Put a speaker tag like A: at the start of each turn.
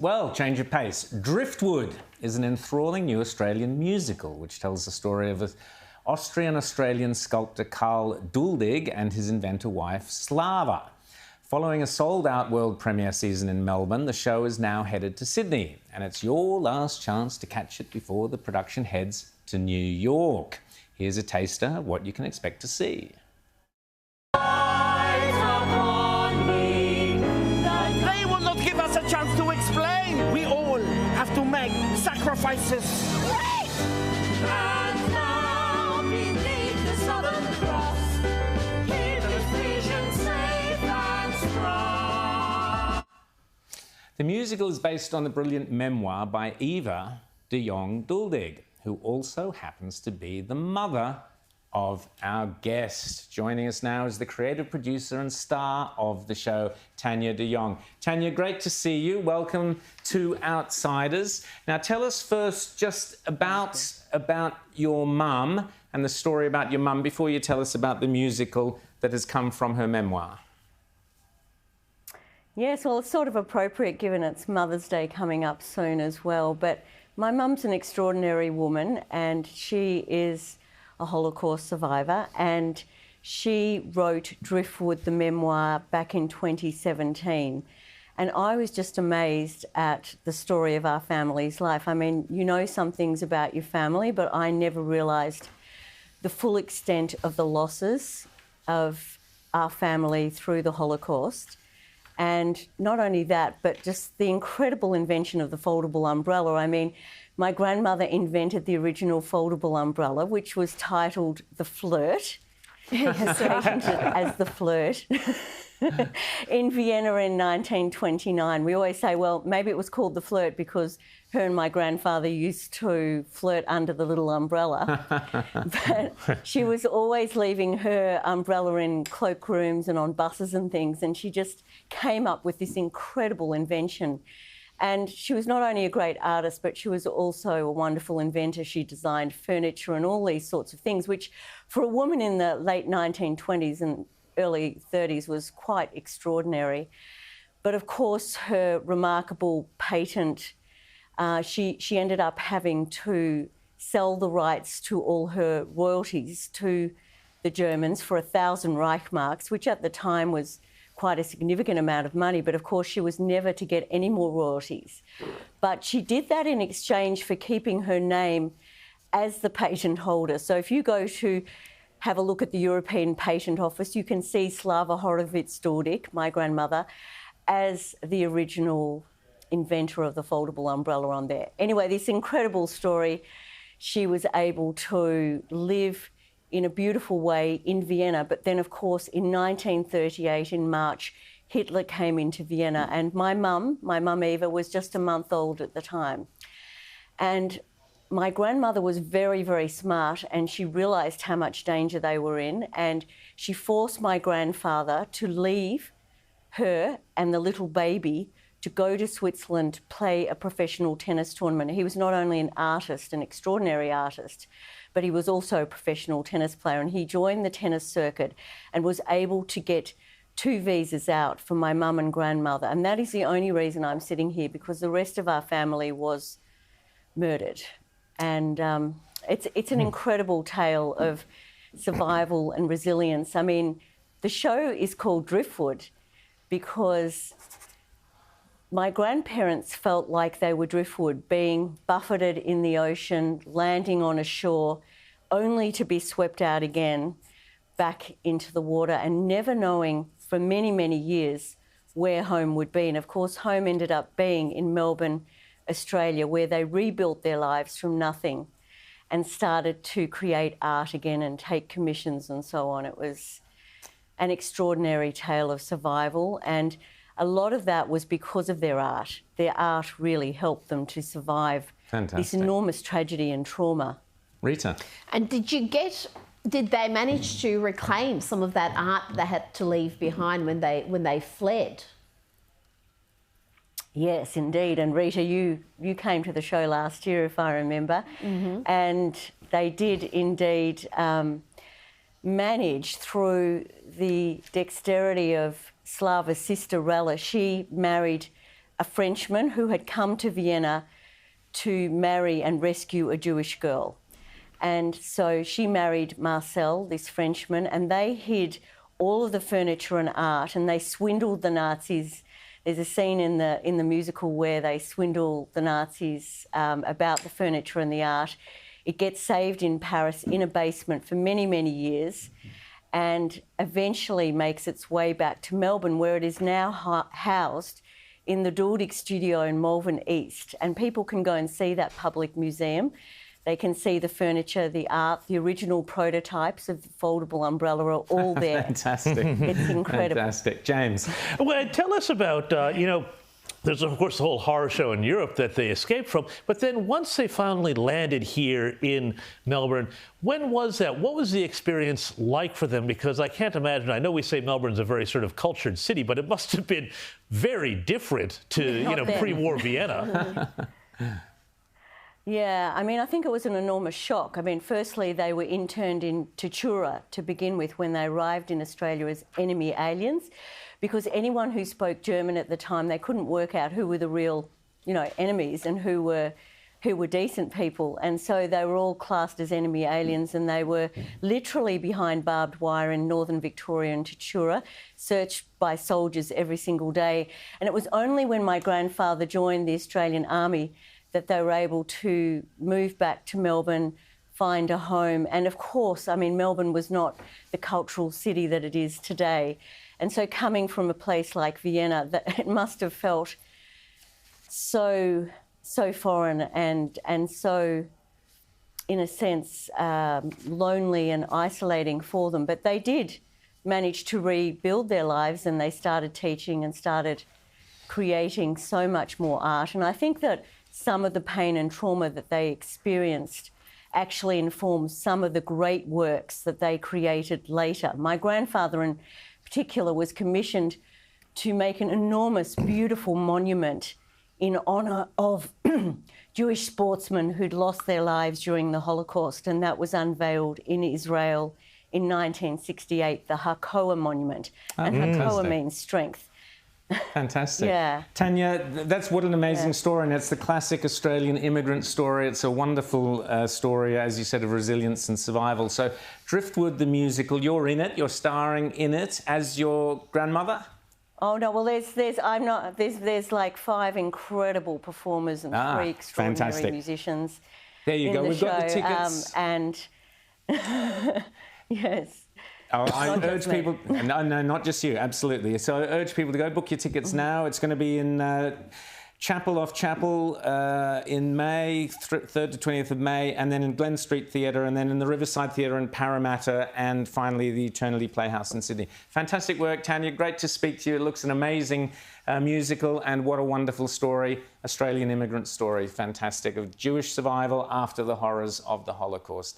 A: Well, change of pace. Driftwood is an enthralling new Australian musical which tells the story of Austrian-Australian sculptor Karl Duldig and his inventor wife Slava. Following a sold-out world premiere season in Melbourne, the show is now headed to Sydney, and it's your last chance to catch it before the production heads to New York. Here's a taster of what you can expect to see.
B: To explain, we all have to make sacrifices.
C: Wait! And now beneath the Southern Cross, keep the vision safe and strong.
A: The musical is based on the brilliant memoir by Eva de Jong-Duldig, who also happens to be the mother of our guest. Joining us now is the creative producer and star of the show, Tania De Jong. Tania, great to see you. Welcome to Outsiders. Now, tell us first just about your mum and the story about your mum before you tell us about the musical that has come from her memoir.
D: Yes, well, it's sort of appropriate given it's Mother's Day coming up soon as well. But my mum's an extraordinary woman, and she is a Holocaust survivor, and she wrote Driftwood the Memoir back in 2017. And I was just amazed at the story of our family's life. I mean, you know some things about your family, but I never realised the full extent of the losses of our family through the Holocaust. And not only that, but just the incredible invention of the foldable umbrella. I mean, my grandmother invented the original foldable umbrella, which was titled The Flirt, patented as The Flirt, in Vienna in 1929. We always say, well, maybe it was called The Flirt because her and my grandfather used to flirt under the little umbrella. But she was always leaving her umbrella in cloakrooms and on buses and things, and she just came up with this incredible invention. And she was not only a great artist, but she was also a wonderful inventor. She designed furniture and all these sorts of things, which for a woman in the late 1920s and early 30s was quite extraordinary. But of course, her remarkable patent, she ended up having to sell the rights to all her royalties to the Germans for 1,000 Reichmarks, which at the time was quite a significant amount of money, but of course she was never to get any more royalties. But she did that in exchange for keeping her name as the patent holder. So if you go to have a look at the European Patent Office, you can see Slava Horovitz-Duldig, my grandmother, as the original inventor of the foldable umbrella on there. Anyway, this incredible story, she was able to live in a beautiful way in Vienna. But then, of course, in 1938, in March, Hitler came into Vienna, and my mum Eva, was just a month old at the time. And my grandmother was very, very smart, and she realised how much danger they were in, and she forced my grandfather to leave her and the little baby to go to Switzerland to play a professional tennis tournament. He was not only an artist, an extraordinary artist, but he was also a professional tennis player, and he joined the tennis circuit and was able to get 2 visas out for my mum and grandmother. And that is the only reason I'm sitting here, because the rest of our family was murdered. And it's an incredible tale of survival and resilience. I mean, the show is called Driftwood because my grandparents felt like they were driftwood, being buffeted in the ocean, landing on a shore, only to be swept out again back into the water, and never knowing for many, many years where home would be. And of course, home ended up being in Melbourne, Australia, where they rebuilt their lives from nothing and started to create art again and take commissions and so on. It was an extraordinary tale of survival, and a lot of that was because of their art. Their art really helped them to survive this enormous tragedy and trauma.
A: Rita.
E: And did they manage to reclaim some of that art they had to leave behind when they fled?
D: Yes, indeed. And Rita, you came to the show last year, if I remember, and they did indeed manage, through the dexterity of Slava's sister Rella. She married a Frenchman who had come to Vienna to marry and rescue a Jewish girl. And so she married Marcel, this Frenchman, and they hid all of the furniture and art, and they swindled the Nazis. There's a scene in the musical where they swindle the Nazis about the furniture and the art. It gets saved in Paris in a basement for many, many years, and eventually makes its way back to Melbourne, where it is now housed in the Duldig studio in Malvern East. And people can go and see that public museum. They can see the furniture, the art, the original prototypes of the foldable umbrella are all there.
A: Fantastic.
D: It's incredible.
A: Fantastic. James.
F: Well, tell us about, there's, of course, the whole horror show in Europe that they escaped from. But then once they finally landed here in Melbourne, when was that? What was the experience like for them? Because I can't imagine, I know we say Melbourne's a very sort of cultured city, but it must have been very different to, pre-war Vienna.
D: Yeah, I mean, I think it was an enormous shock. I mean, firstly, they were interned into Chura to begin with when they arrived in Australia as enemy aliens, because anyone who spoke German at the time, they couldn't work out who were the real, enemies and who were decent people. And so they were all classed as enemy aliens, and they were literally behind barbed wire in northern Victoria and Chura, searched by soldiers every single day. And it was only when my grandfather joined the Australian Army that they were able to move back to Melbourne, find a home. And of course, I mean, Melbourne was not the cultural city that it is today. And so coming from a place like Vienna, it must have felt so foreign and so, in a sense, lonely and isolating for them. But they did manage to rebuild their lives, and they started teaching and started creating so much more art. And I think that some of the pain and trauma that they experienced actually informs some of the great works that they created later. My grandfather in particular was commissioned to make an enormous, beautiful monument in honour of Jewish sportsmen who'd lost their lives during the Holocaust, and that was unveiled in Israel in 1968, the Hakoah Monument. And Hakoah means strength.
A: Fantastic.
D: Yeah.
A: Tania, that's what an amazing story, and it's the classic Australian immigrant story. It's a wonderful story, as you said, of resilience and survival. So Driftwood the Musical, you're in it, you're starring in it as your grandmother?
D: Oh no, well there's like 5 incredible performers and 3 extraordinary musicians.
A: There you go, we've got the tickets.
D: And yes.
A: Oh, I urge people, no, not just you, absolutely. So I urge people to go book your tickets now. It's going to be in Chapel off Chapel in May, 3rd to 20th of May, and then in Glen Street Theatre, and then in the Riverside Theatre in Parramatta, and finally the Eternity Playhouse in Sydney. Fantastic work, Tania. Great to speak to you. It looks an amazing musical, and what a wonderful story, Australian immigrant story. Fantastic, of Jewish survival after the horrors of the Holocaust.